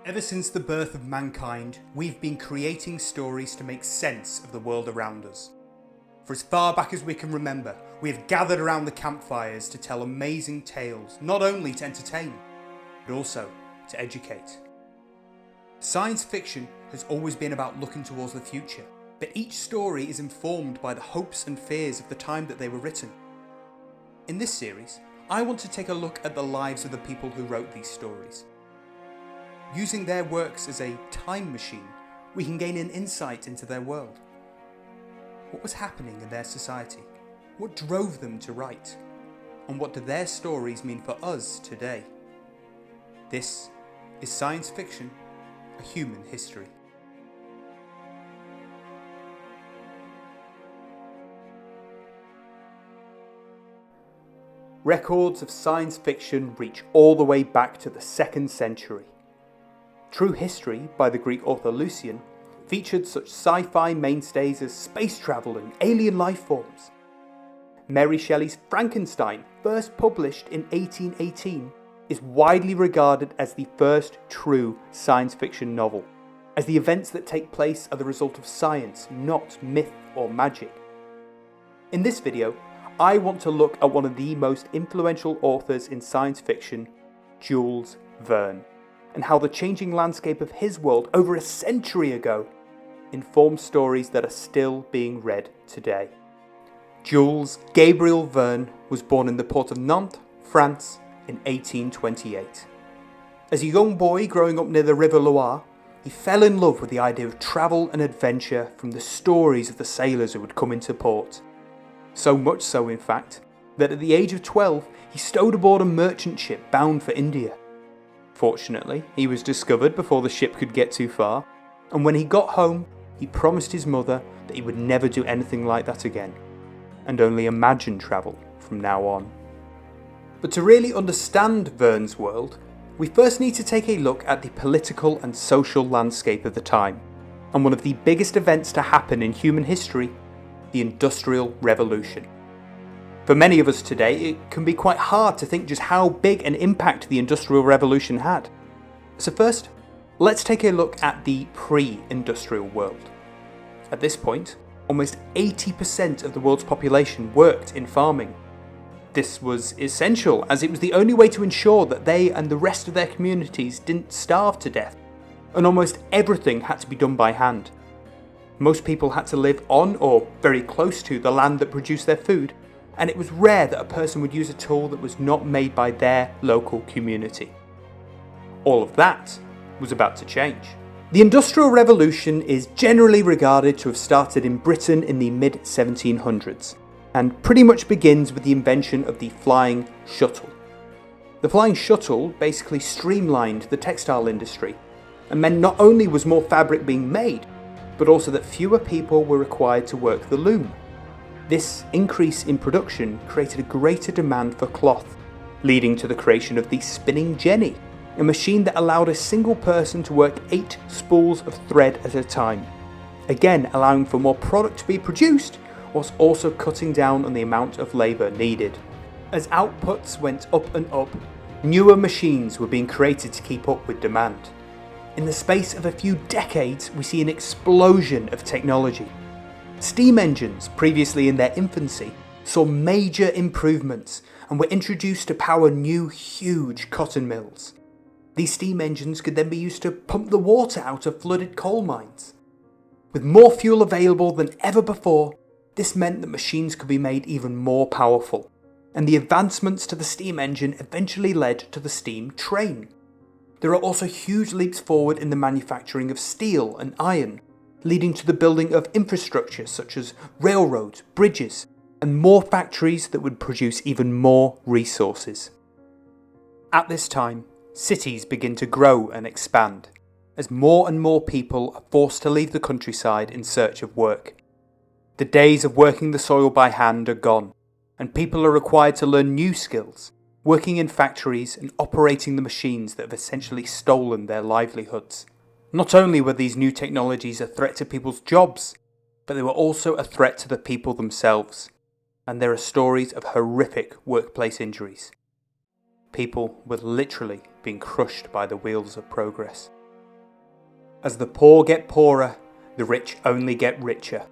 Ever since the birth of mankind, we've been creating stories to make sense of the world around us. For as far back as we can remember, we have gathered around the campfires to tell amazing tales, not only to entertain, but also to educate. Science fiction has always been about looking towards the future, but each story is informed by the hopes and fears of the time that they were written. In this series, I want to take a look at the lives of the people who wrote these stories. Using their works as a time machine, we can gain an insight into their world. What was happening in their society? What drove them to write? And what do their stories mean for us today? This is Science Fiction, a Human History. Records of science fiction reach all the way back to the 2nd century. True History by the Greek author Lucian featured such sci-fi mainstays as space travel and alien life forms. Mary Shelley's Frankenstein, first published in 1818, is widely regarded as the first true science fiction novel, as the events that take place are the result of science, not myth or magic. In this video, I want to look at one of the most influential authors in science fiction, Jules Verne, and how the changing landscape of his world over a century ago informs stories that are still being read today. Jules Gabriel Verne was born in the port of Nantes, France in 1828. As a young boy growing up near the River Loire, he fell in love with the idea of travel and adventure from the stories of the sailors who would come into port. So much so, in fact, that at the age of 12, he stowed aboard a merchant ship bound for India. Fortunately, he was discovered before the ship could get too far, and when he got home, he promised his mother that he would never do anything like that again, and only imagine travel from now on. But to really understand Verne's world, we first need to take a look at the political and social landscape of the time, and one of the biggest events to happen in human history, the Industrial Revolution. For many of us today, it can be quite hard to think just how big an impact the Industrial Revolution had. So first, let's take a look at the pre-industrial world. At this point, almost 80% of the world's population worked in farming. This was essential, as it was the only way to ensure that they and the rest of their communities didn't starve to death, and almost everything had to be done by hand. Most people had to live on or very close to the land that produced their food, and it was rare that a person would use a tool that was not made by their local community. All of that was about to change. The Industrial Revolution is generally regarded to have started in Britain in the mid-1700s, and pretty much begins with the invention of the flying shuttle. The flying shuttle basically streamlined the textile industry, and meant not only was more fabric being made, but also that fewer people were required to work the loom. This increase in production created a greater demand for cloth, leading to the creation of the spinning jenny, a machine that allowed a single person to work 8 spools of thread at a time, again allowing for more product to be produced, whilst also cutting down on the amount of labour needed. As outputs went up and up, newer machines were being created to keep up with demand. In the space of a few decades, we see an explosion of technology. Steam engines, previously in their infancy, saw major improvements and were introduced to power new huge cotton mills. These steam engines could then be used to pump the water out of flooded coal mines. With more fuel available than ever before, this meant that machines could be made even more powerful, and the advancements to the steam engine eventually led to the steam train. There are also huge leaps forward in the manufacturing of steel and iron, leading to the building of infrastructure such as railroads, bridges, and more factories that would produce even more resources. At this time, cities begin to grow and expand, as more and more people are forced to leave the countryside in search of work. The days of working the soil by hand are gone, and people are required to learn new skills, working in factories and operating the machines that have essentially stolen their livelihoods. Not only were these new technologies a threat to people's jobs, but they were also a threat to the people themselves, and there are stories of horrific workplace injuries. People were literally being crushed by the wheels of progress. As the poor get poorer, the rich only get richer.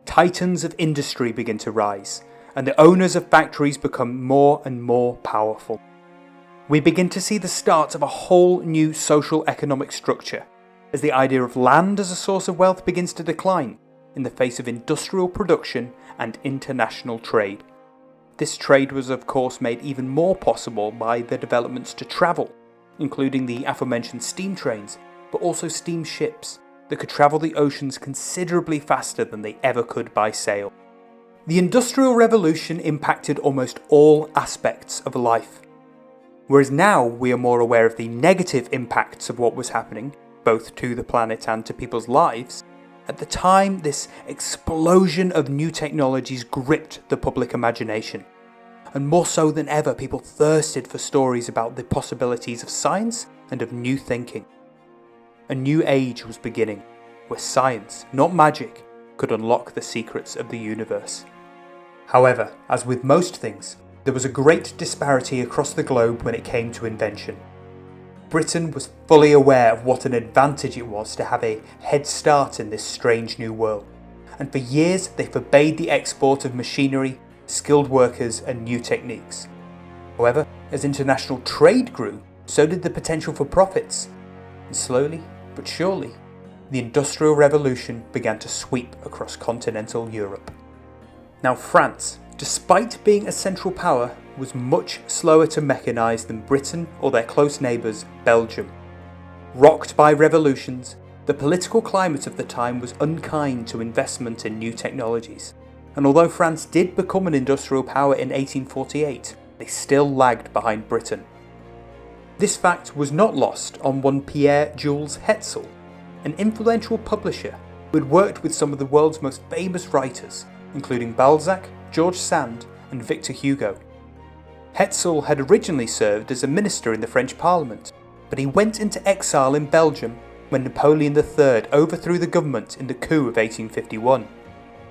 Titans of industry begin to rise, and the owners of factories become more and more powerful. We begin to see the start of a whole new social economic structure, as the idea of land as a source of wealth begins to decline in the face of industrial production and international trade. This trade was of course made even more possible by the developments to travel, including the aforementioned steam trains, but also steamships that could travel the oceans considerably faster than they ever could by sail. The Industrial Revolution impacted almost all aspects of life. Whereas now we are more aware of the negative impacts of what was happening, both to the planet and to people's lives, at the time this explosion of new technologies gripped the public imagination. And more so than ever, people thirsted for stories about the possibilities of science and of new thinking. A new age was beginning, where science, not magic, could unlock the secrets of the universe. However, as with most things, there was a great disparity across the globe when it came to invention. Britain was fully aware of what an advantage it was to have a head start in this strange new world, and for years they forbade the export of machinery, skilled workers and new techniques. However, as international trade grew, so did the potential for profits, and slowly but surely, the Industrial Revolution began to sweep across continental Europe. Now France, despite being a central power, was much slower to mechanise than Britain or their close neighbours, Belgium. Rocked by revolutions, the political climate of the time was unkind to investment in new technologies, and although France did become an industrial power in 1848, they still lagged behind Britain. This fact was not lost on one Pierre Jules Hetzel, an influential publisher who had worked with some of the world's most famous writers, including Balzac, George Sand and Victor Hugo. Hetzel had originally served as a minister in the French Parliament, but he went into exile in Belgium when Napoleon III overthrew the government in the coup of 1851.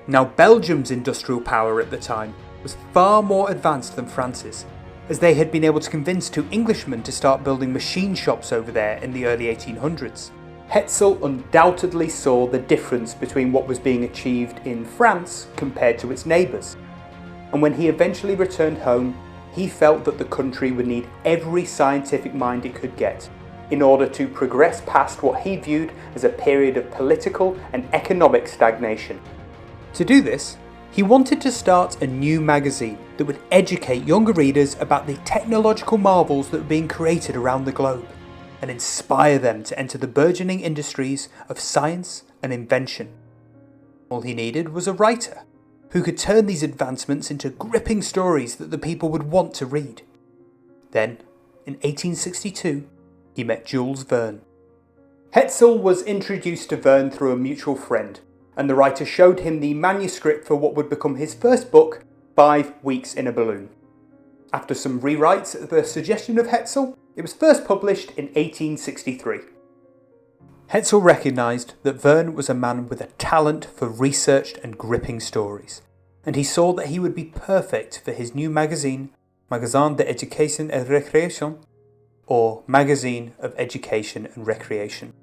Now Belgium's industrial power at the time was far more advanced than France's, as they had been able to convince two Englishmen to start building machine shops over there in the early 1800s. Hetzel undoubtedly saw the difference between what was being achieved in France compared to its neighbours, and when he eventually returned home, he felt that the country would need every scientific mind it could get in order to progress past what he viewed as a period of political and economic stagnation. To do this, he wanted to start a new magazine that would educate younger readers about the technological marvels that were being created around the globe, and inspire them to enter the burgeoning industries of science and invention. All he needed was a writer who could turn these advancements into gripping stories that the people would want to read. Then, in 1862, he met Jules Verne. Hetzel was introduced to Verne through a mutual friend, and the writer showed him the manuscript for what would become his first book, 5 Weeks in a Balloon. After some rewrites at the suggestion of Hetzel, it was first published in 1863. Hetzel recognised that Verne was a man with a talent for researched and gripping stories, and he saw that he would be perfect for his new magazine, Magazine d'Éducation et Récréation, or Magazine of Education and Recreation.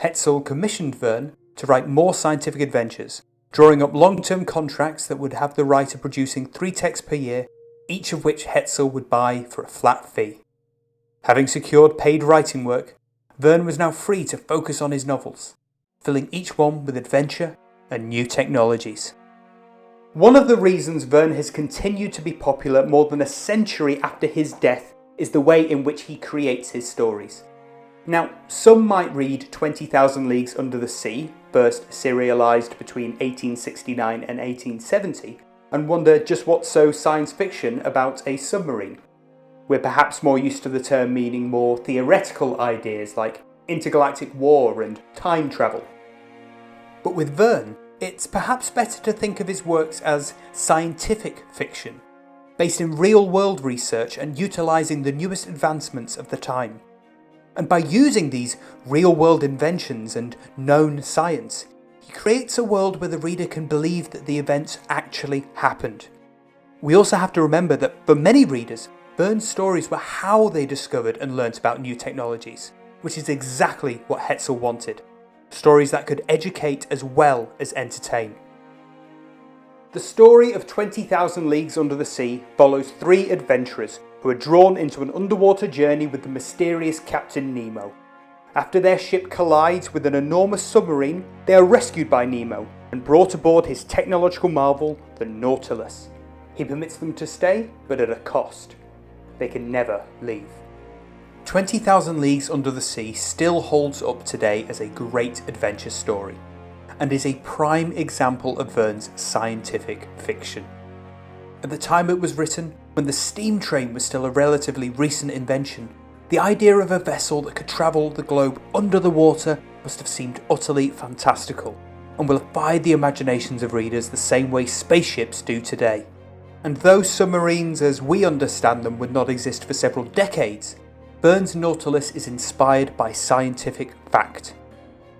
Hetzel commissioned Verne to write more scientific adventures, drawing up long-term contracts that would have the writer producing 3 texts per year, each of which Hetzel would buy for a flat fee. Having secured paid writing work, Verne was now free to focus on his novels, filling each one with adventure and new technologies. One of the reasons Verne has continued to be popular more than a century after his death is the way in which he creates his stories. Now, some might read 20,000 Leagues Under the Sea, first serialised between 1869 and 1870, and wonder just what's so science fiction about a submarine. We're perhaps more used to the term meaning more theoretical ideas like intergalactic war and time travel. But with Verne, it's perhaps better to think of his works as scientific fiction, based in real-world research and utilising the newest advancements of the time. And by using these real-world inventions and known science, he creates a world where the reader can believe that the events actually happened. We also have to remember that for many readers, Verne's stories were how they discovered and learnt about new technologies, which is exactly what Hetzel wanted. Stories that could educate as well as entertain. The story of 20,000 Leagues Under the Sea follows three adventurers who are drawn into an underwater journey with the mysterious Captain Nemo. After their ship collides with an enormous submarine, they are rescued by Nemo and brought aboard his technological marvel, the Nautilus. He permits them to stay, but at a cost. They can never leave. 20,000 Leagues Under the Sea still holds up today as a great adventure story, and is a prime example of Verne's scientific fiction. At the time it was written, when the steam train was still a relatively recent invention, the idea of a vessel that could travel the globe under the water must have seemed utterly fantastical, and will have fired the imaginations of readers the same way spaceships do today. And though submarines as we understand them would not exist for several decades, Verne's Nautilus is inspired by scientific fact.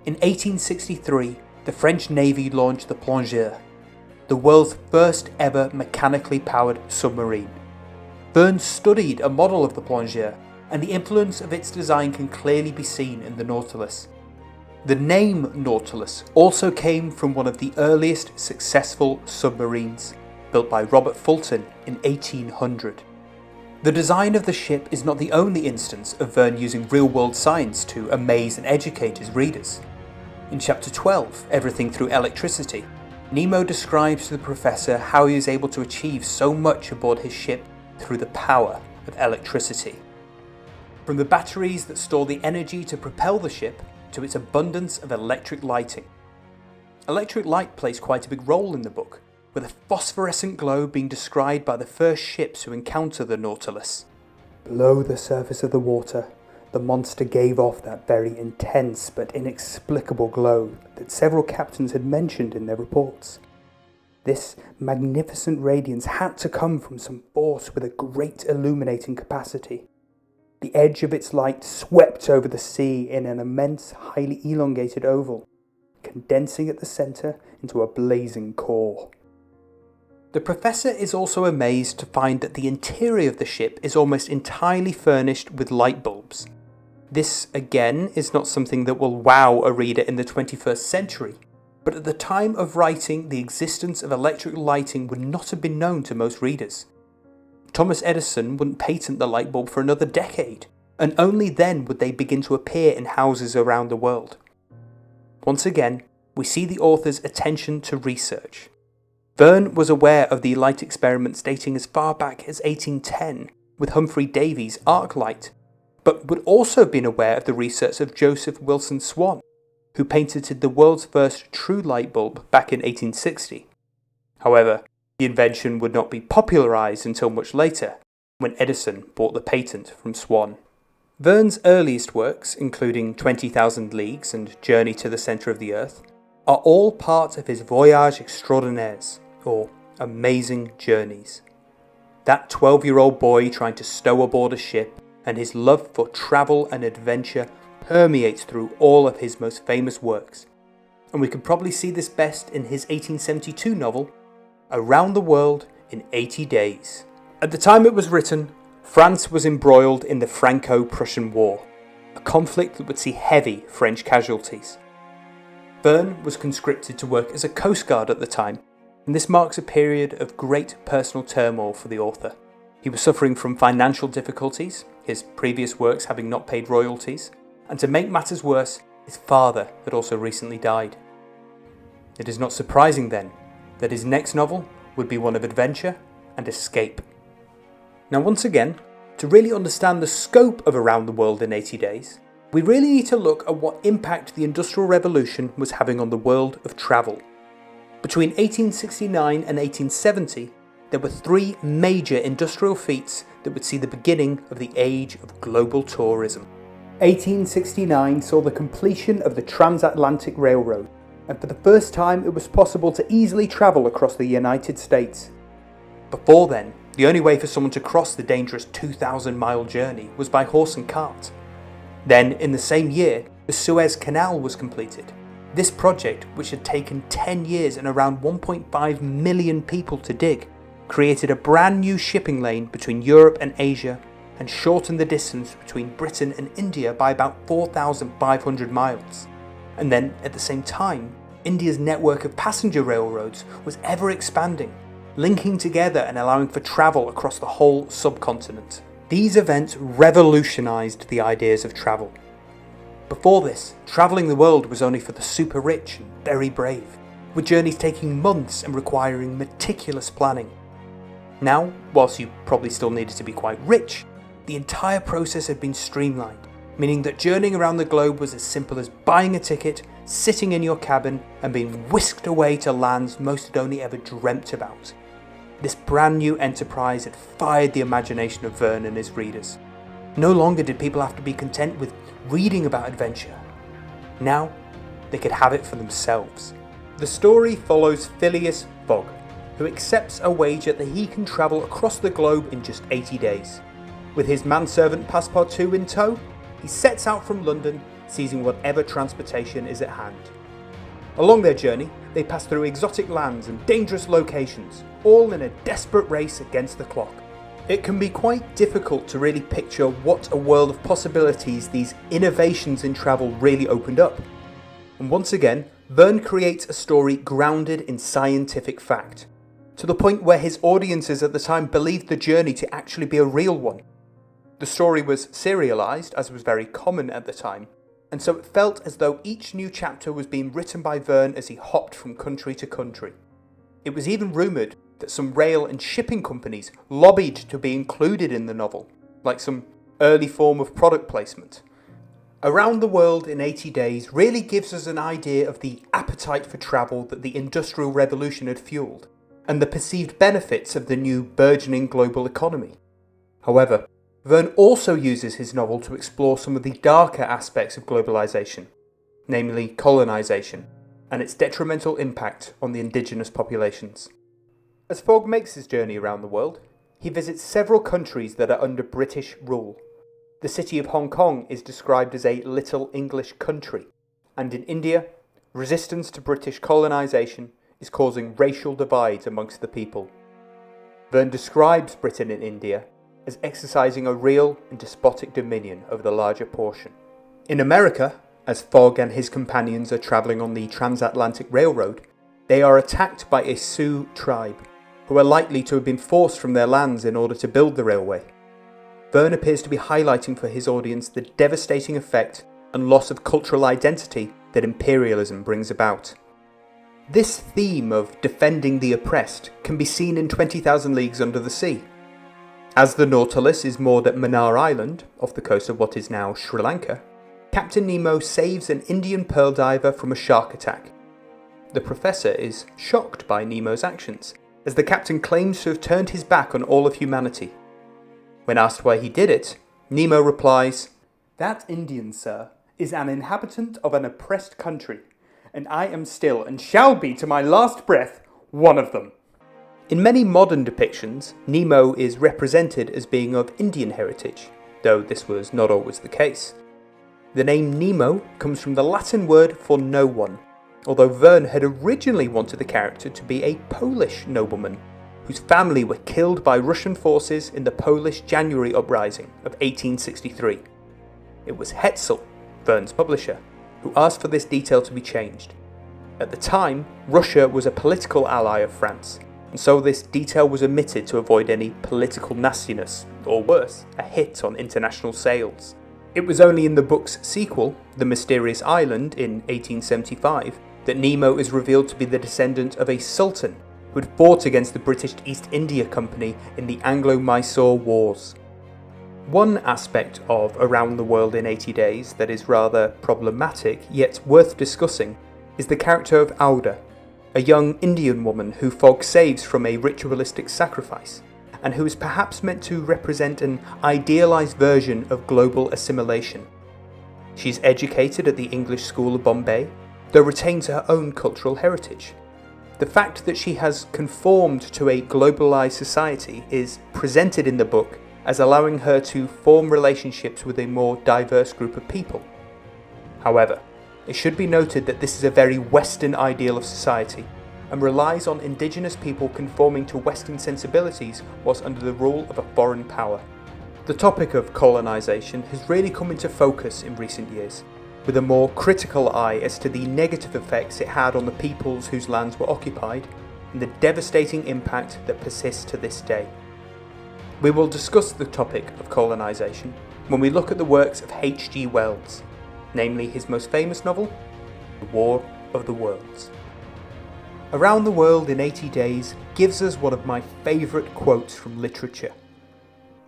In 1863, the French Navy launched the Plongeur, the world's first ever mechanically powered submarine. Verne studied a model of the Plongeur, and the influence of its design can clearly be seen in the Nautilus. The name Nautilus also came from one of the earliest successful submarines, built by Robert Fulton in 1800. The design of the ship is not the only instance of Verne using real-world science to amaze and educate his readers. In chapter 12, Everything Through Electricity, Nemo describes to the professor how he is able to achieve so much aboard his ship through the power of electricity. From the batteries that store the energy to propel the ship, to its abundance of electric lighting. Electric light plays quite a big role in the book, with a phosphorescent glow being described by the first ships who encounter the Nautilus. Below the surface of the water, the monster gave off that very intense but inexplicable glow that several captains had mentioned in their reports. This magnificent radiance had to come from some force with a great illuminating capacity. The edge of its light swept over the sea in an immense, highly elongated oval, condensing at the centre into a blazing core. The professor is also amazed to find that the interior of the ship is almost entirely furnished with light bulbs. This, again, is not something that will wow a reader in the 21st century, but at the time of writing, the existence of electric lighting would not have been known to most readers. Thomas Edison wouldn't patent the light bulb for another decade, and only then would they begin to appear in houses around the world. Once again, we see the author's attention to research. Verne was aware of the light experiments dating as far back as 1810 with Humphrey Davy's arc light, but would also have been aware of the research of Joseph Wilson Swan, who patented the world's first true light bulb back in 1860. However, the invention would not be popularised until much later, when Edison bought the patent from Swan. Verne's earliest works, including 20,000 Leagues and Journey to the Centre of the Earth, are all part of his Voyages Extraordinaires, or Amazing Journeys. That 12-year-old boy trying to stow aboard a ship, and his love for travel and adventure permeates through all of his most famous works, and we could probably see this best in his 1872 novel, Around the World in 80 Days. At the time it was written, France was embroiled in the Franco-Prussian War, a conflict that would see heavy French casualties. Verne was conscripted to work as a coast guard at the time, and this marks a period of great personal turmoil for the author. He was suffering from financial difficulties, his previous works having not paid royalties, and to make matters worse, his father had also recently died. It is not surprising then that his next novel would be one of adventure and escape. Now once again, to really understand the scope of Around the World in 80 Days, we really need to look at what impact the Industrial Revolution was having on the world of travel. Between 1869 and 1870, there were three major industrial feats that would see the beginning of the age of global tourism. 1869 saw the completion of the Transatlantic Railroad, and for the first time it was possible to easily travel across the United States. Before then, the only way for someone to cross the dangerous 2,000-mile journey was by horse and cart. Then, in the same year, the Suez Canal was completed. This project, which had taken 10 years and around 1.5 million people to dig, created a brand new shipping lane between Europe and Asia and shortened the distance between Britain and India by about 4,500 miles. And then, at the same time, India's network of passenger railroads was ever expanding, linking together and allowing for travel across the whole subcontinent. These events revolutionised the ideas of travel. Before this, travelling the world was only for the super rich and very brave, with journeys taking months and requiring meticulous planning. Now, whilst you probably still needed to be quite rich, the entire process had been streamlined, meaning that journeying around the globe was as simple as buying a ticket, sitting in your cabin, and being whisked away to lands most had only ever dreamt about. This brand new enterprise had fired the imagination of Verne and his readers. No longer did people have to be content with reading about adventure. Now, they could have it for themselves. The story follows Phileas Fogg, who accepts a wager that he can travel across the globe in just 80 days. With his manservant Passepartout in tow, he sets out from London, seizing whatever transportation is at hand. Along their journey, they pass through exotic lands and dangerous locations, all in a desperate race against the clock. It can be quite difficult to really picture what a world of possibilities these innovations in travel really opened up. And once again, Verne creates a story grounded in scientific fact, to the point where his audiences at the time believed the journey to actually be a real one. The story was serialised, as was very common at the time, and so it felt as though each new chapter was being written by Verne as he hopped from country to country. It was even rumoured that some rail and shipping companies lobbied to be included in the novel, like some early form of product placement. Around the World in 80 Days really gives us an idea of the appetite for travel that the Industrial Revolution had fueled, and the perceived benefits of the new burgeoning global economy. However, Verne also uses his novel to explore some of the darker aspects of globalisation, namely colonisation, and its detrimental impact on the indigenous populations. As Fogg makes his journey around the world, he visits several countries that are under British rule. The city of Hong Kong is described as a little English country, and in India, resistance to British colonisation is causing racial divides amongst the people. Verne describes Britain and India as exercising a real and despotic dominion over the larger portion. In America, as Fogg and his companions are travelling on the transatlantic railroad, they are attacked by a Sioux tribe, who are likely to have been forced from their lands in order to build the railway. Verne appears to be highlighting for his audience the devastating effect and loss of cultural identity that imperialism brings about. This theme of defending the oppressed can be seen in 20,000 Leagues Under the Sea. As the Nautilus is moored at Mannar Island, off the coast of what is now Sri Lanka, Captain Nemo saves an Indian pearl diver from a shark attack. The Professor is shocked by Nemo's actions, as the captain claims to have turned his back on all of humanity. When asked why he did it, Nemo replies, "That Indian, sir, is an inhabitant of an oppressed country, and I am still, and shall be to my last breath, one of them." In many modern depictions, Nemo is represented as being of Indian heritage, though this was not always the case. The name Nemo comes from the Latin word for no one, although Verne had originally wanted the character to be a Polish nobleman, whose family were killed by Russian forces in the Polish January Uprising of 1863. It was Hetzel, Verne's publisher, who asked for this detail to be changed. At the time, Russia was a political ally of France, and so this detail was omitted to avoid any political nastiness, or worse, a hit on international sales. It was only in the book's sequel, The Mysterious Island, in 1875, that Nemo is revealed to be the descendant of a sultan who had fought against the British East India Company in the Anglo-Mysore Wars. One aspect of Around the World in 80 Days that is rather problematic, yet worth discussing, is the character of Auda, a young Indian woman who Fogg saves from a ritualistic sacrifice, and who is perhaps meant to represent an idealised version of global assimilation. She's educated at the English School of Bombay, though retains her own cultural heritage. The fact that she has conformed to a globalised society is presented in the book as allowing her to form relationships with a more diverse group of people. However, it should be noted that this is a very Western ideal of society, and relies on indigenous people conforming to Western sensibilities whilst under the rule of a foreign power. The topic of colonisation has really come into focus in recent years, with a more critical eye as to the negative effects it had on the peoples whose lands were occupied, and the devastating impact that persists to this day. We will discuss the topic of colonisation when we look at the works of H.G. Wells, namely his most famous novel, The War of the Worlds. Around the World in 80 Days gives us one of my favourite quotes from literature.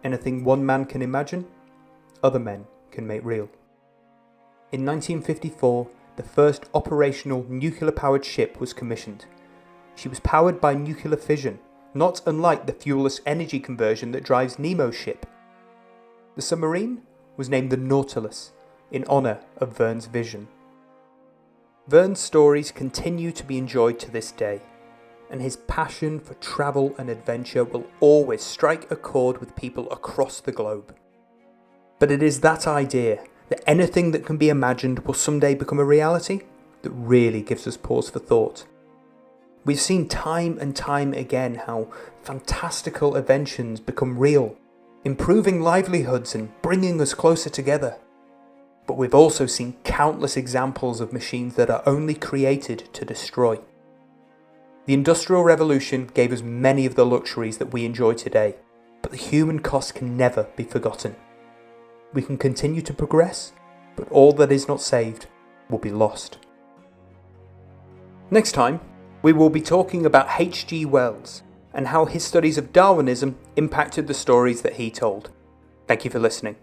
Anything one man can imagine, other men can make real. In 1954, the first operational nuclear-powered ship was commissioned. She was powered by nuclear fission, not unlike the fuelless energy conversion that drives Nemo's ship. The submarine was named the Nautilus, in honour of Verne's vision. Verne's stories continue to be enjoyed to this day, and his passion for travel and adventure will always strike a chord with people across the globe. But it is that idea that anything that can be imagined will someday become a reality that really gives us pause for thought. We've seen time and time again how fantastical inventions become real, improving livelihoods and bringing us closer together. But we've also seen countless examples of machines that are only created to destroy. The Industrial Revolution gave us many of the luxuries that we enjoy today, but the human cost can never be forgotten. We can continue to progress, but all that is not saved will be lost. Next time, we will be talking about H.G. Wells and how his studies of Darwinism impacted the stories that he told. Thank you for listening.